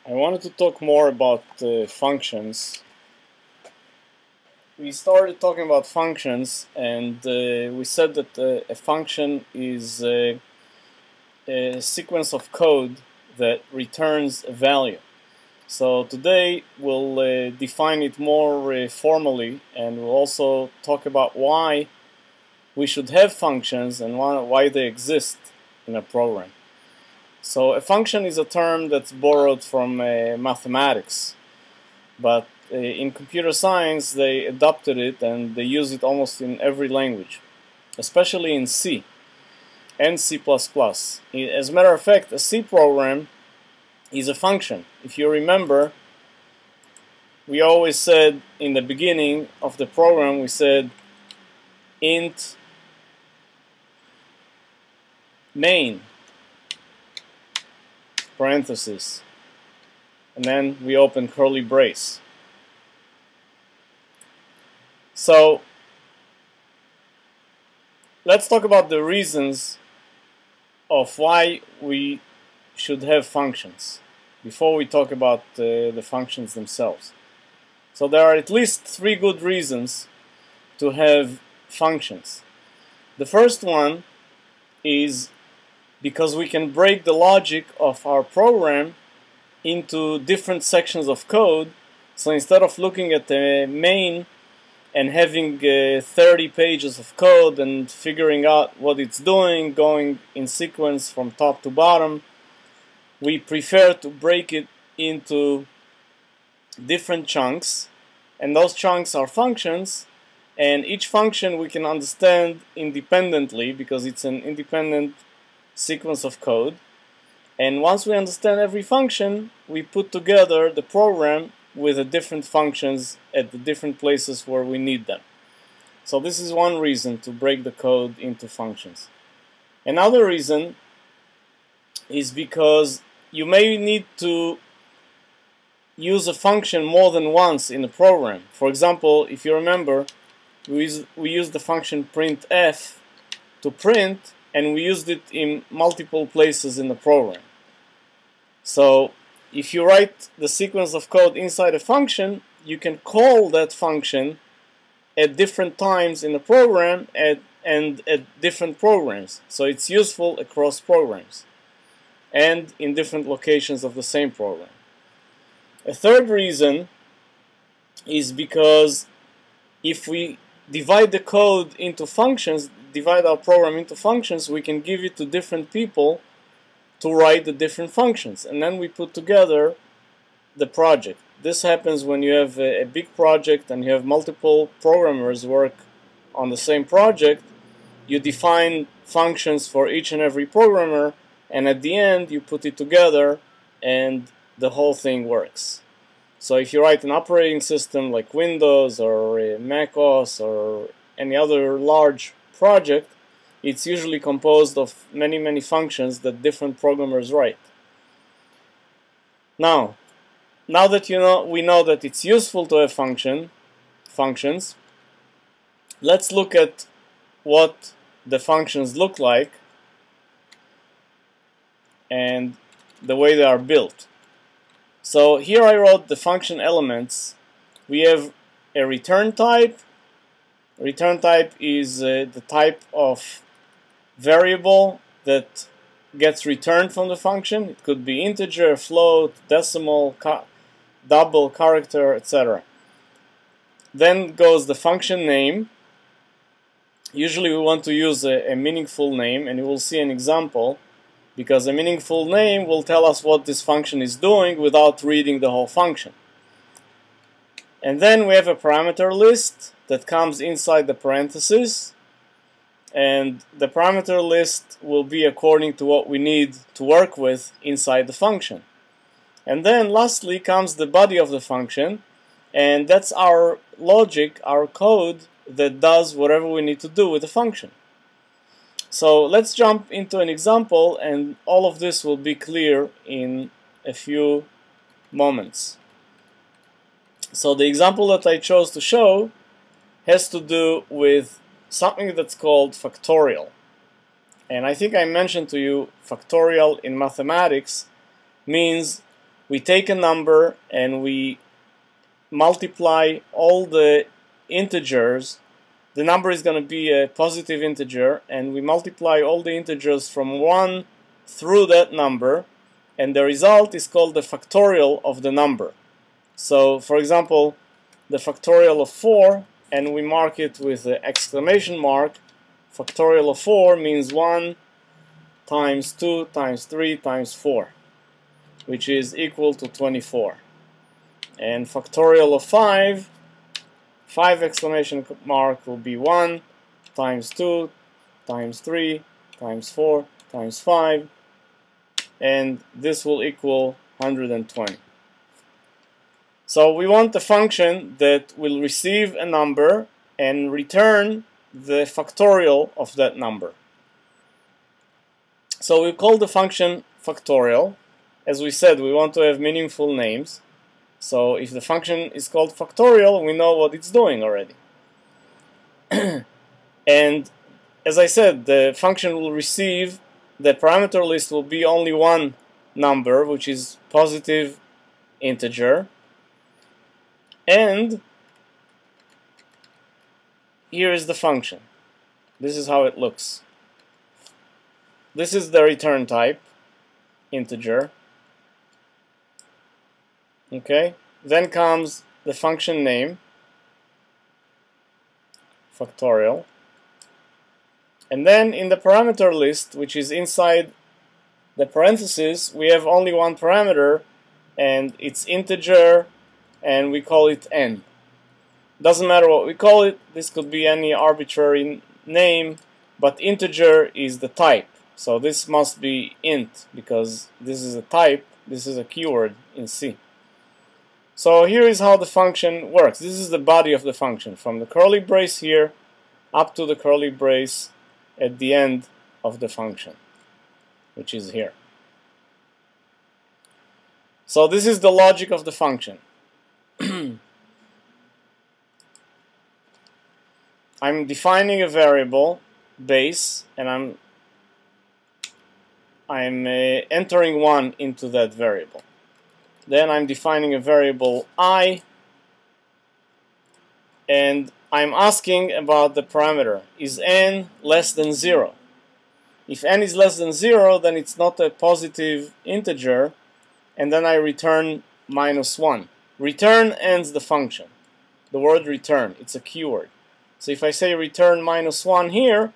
I wanted to talk more about functions. We started talking about functions, and we said that a function is a sequence of code that returns a value. So today we'll define it more formally, and we'll also talk about why we should have functions and why they exist in a program. So a function is a term that's borrowed from mathematics, but in computer science they adopted it and they use it almost in every language, especially in C and C++. As a matter of fact, a C program is a function. If you remember, we always said in the beginning of the program, we said int main parenthesis, and then we open curly brace. So let's talk about the reasons of why we should have functions before we talk about the functions themselves. So there are at least 3 good reasons to have functions. The first one is because we can break the logic of our program into different sections of code. So instead of looking at the main and having 30 pages of code and figuring out what it's doing, going in sequence from top to bottom, we prefer to break it into different chunks, and those chunks are functions, and each function we can understand independently because it's an independent sequence of code. And once we understand every function, we put together the program with the different functions at the different places where we need them. So this is one reason to break the code into functions. Another reason is because you may need to use a function more than once in a program. For example, if you remember, we used the function printf to print, and we used it in multiple places in the program. So if you write the sequence of code inside a function, you can call that function at different times in the program and at different programs. So it's useful across programs and in different locations of the same program. A third reason is because if we divide the code into functions, divide our program into functions, we can give it to different people to write the different functions, and then we put together the project. This happens when you have a big project and you have multiple programmers work on the same project. You define functions for each and every programmer, and at the end you put it together and the whole thing works. So if you write an operating system like Windows or Mac OS or any other large project, it's usually composed of many functions that different programmers write. Now that we know that it's useful to have functions, let's look at what the functions look like and the way they are built. So here I wrote the function elements. We have a return type. Return type is the type of variable that gets returned from the function. It could be integer, float, decimal, double, character, etc. Then goes the function name. Usually we want to use a meaningful name, and you will see an example, because a meaningful name will tell us what this function is doing without reading the whole function. And then we have a parameter list that comes inside the parentheses, and the parameter list will be according to what we need to work with inside the function. And then lastly comes the body of the function, and that's our logic, our code that does whatever we need to do with the function. So let's jump into an example, and all of this will be clear in a few moments. So the example that I chose to show has to do with something that's called factorial. And I think I mentioned to you factorial in mathematics means we take a number and we multiply all the integers. The number is going to be a positive integer, and we multiply all the integers from 1 through that number, and the result is called the factorial of the number. So, for example, the factorial of 4, and we mark it with an exclamation mark. Factorial of 4 means 1 times 2 times 3 times 4, which is equal to 24. And factorial of 5 exclamation mark will be 1 times 2 times 3 times 4 times 5, and this will equal 120. So we want a function that will receive a number and return the factorial of that number. So we call the function factorial. As we said, we want to have meaningful names. So if the function is called factorial, we know what it's doing already. And as I said, the function will receive, the parameter list will be only one number, which is positive integer. And here is the function. This is how it looks. This is the return type, integer. Okay, then comes the function name, factorial. And then in the parameter list, which is inside the parentheses, we have only one parameter, and it's integer, and we call it n. Doesn't matter what we call it, this could be any arbitrary name, but integer is the type. So this must be int, because this is a type, this is a keyword in C. So here is how the function works. This is the body of the function, from the curly brace here up to the curly brace at the end of the function, which is here. So this is the logic of the function. I'm defining a variable base, and I'm entering 1 into that variable. Then I'm defining a variable I, and I'm asking about the parameter. Is n less than 0? If n is less than 0, then it's not a positive integer, and then I return -1. Return ends the function. The word return, it's a keyword. So if I say return -1 here,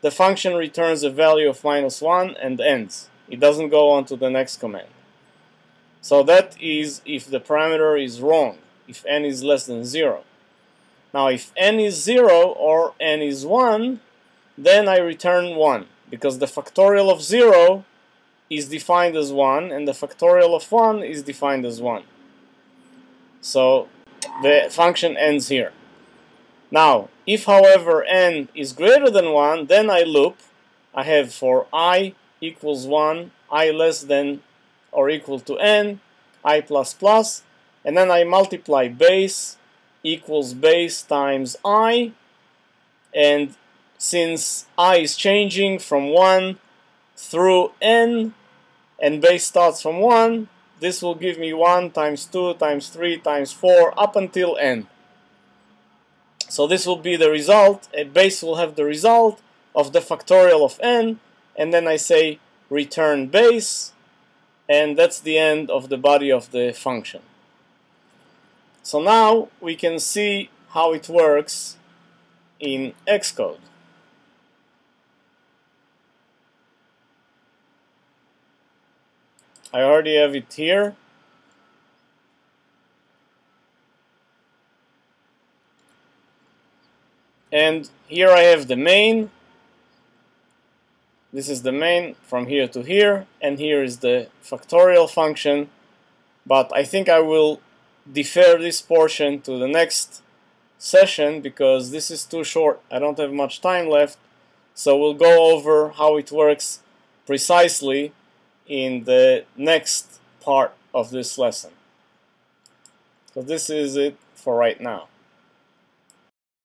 the function returns a value of -1 and ends. It doesn't go on to the next command. So that is if the parameter is wrong, if n is less than 0. Now if n is 0 or n is 1, then I return 1, because the factorial of 0 is defined as 1, and the factorial of 1 is defined as 1. So the function ends here. Now, if however n is greater than 1, then I loop. I have for I equals 1, I less than or equal to n, I plus plus, and then I multiply base equals base times I, and since I is changing from 1 through n, and base starts from 1, this will give me 1 times 2 times 3 times 4 up until n. So this will be the result. A base will have the result of the factorial of n, and then I say return base, and that's the end of the body of the function. So now we can see how it works in Xcode. I already have it here. And here I have the main. This is the main from here to here, and here is the factorial function. But I think I will defer this portion to the next session because this is too short. I don't have much time left. So we'll go over how it works precisely in the next part of this lesson. So this is it for right now.